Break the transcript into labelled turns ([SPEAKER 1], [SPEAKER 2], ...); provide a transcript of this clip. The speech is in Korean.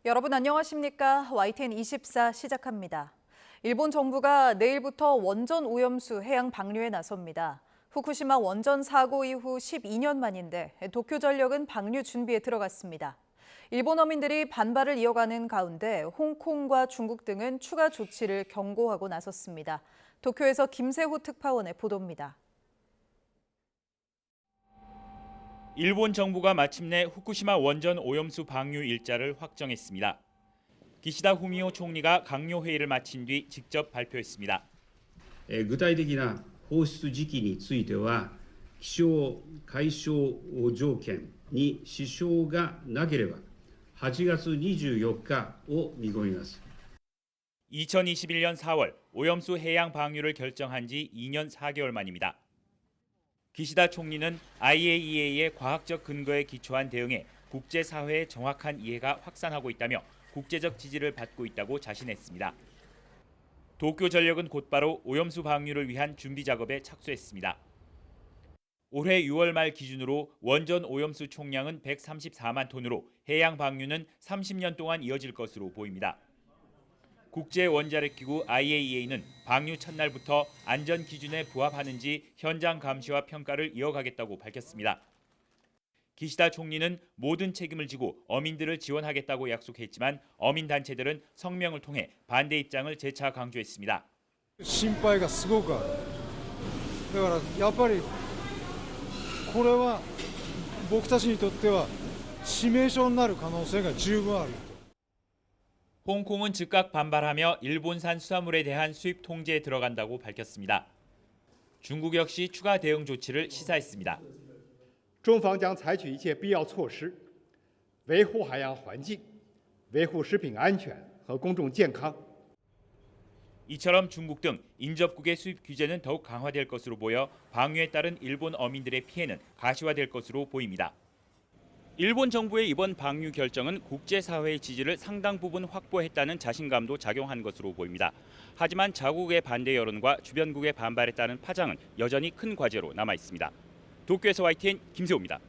[SPEAKER 1] 여러분 안녕하십니까? YTN24 시작합니다. 일본 정부가 내일부터 원전 오염수 해양 방류에 나섭니다. 후쿠시마 원전 사고 이후 12년 만인데 도쿄전력은 방류 준비에 들어갔습니다. 일본 어민들이 반발을 이어가는 가운데 홍콩과 중국 등은 추가 조치를 경고하고 나섰습니다. 도쿄에서 김세호 특파원의 보도입니다.
[SPEAKER 2] 일본 정부가 마침내 후쿠시마 원전 오염수 방류 일자를 확정했습니다. 기시다 후미오 총리가 강요 회의를 마친 뒤 직접 발표했습니다.
[SPEAKER 3] 具体的な放出時期については気象海象条件に支障がなければ8月24日を見込みます。
[SPEAKER 2] 2021년 4월 오염수 해양 방류를 결정한 지 2년 4개월 만입니다. 기시다 총리는 IAEA의 과학적 근거에 기초한 대응에 국제사회의 정확한 이해가 확산하고 있다며 국제적 지지를 받고 있다고 자신했습니다. 도쿄전력은 곧바로 오염수 방류를 위한 준비 작업에 착수했습니다. 올해 6월 말 기준으로 원전 오염수 총량은 134만 톤으로 해양 방류는 30년 동안 이어질 것으로 보입니다. 국제원자력기구 IAEA는 방류 첫날부터 안전 기준에 부합하는지 현장 감시와 평가를 이어가겠다고 밝혔습니다. 기시다 총리는 모든 책임을 지고 어민들을 지원하겠다고 약속했지만 어민 단체들은 성명을 통해 반대 입장을 재차 강조했습니다.
[SPEAKER 4] 心配がすごくある。だからやっぱりこれは僕たちにとっては致命傷になる可能性が十分ある。
[SPEAKER 2] 홍콩은 즉각 반발하며 일본산 수산물에 대한 수입 통제에 들어간다고 밝혔습니다. 중국 역시 추가 대응 조치를 시사했습니다.
[SPEAKER 5] 中方将采取一切必要措施，维护海洋环境，维护食品安全和公众健康。
[SPEAKER 2] 이처럼 중국 등 인접국의 수입 규제는 더욱 강화될 것으로 보여 방류에 따른 일본 어민들의 피해는 가시화될 것으로 보입니다. 일본 정부의 이번 방류 결정은 국제사회의 지지를 상당 부분 확보했다는 자신감도 작용한 것으로 보입니다. 하지만 자국의 반대 여론과 주변국의 반발에 따른 파장은 여전히 큰 과제로 남아 있습니다. 도쿄에서 YTN 김세호입니다.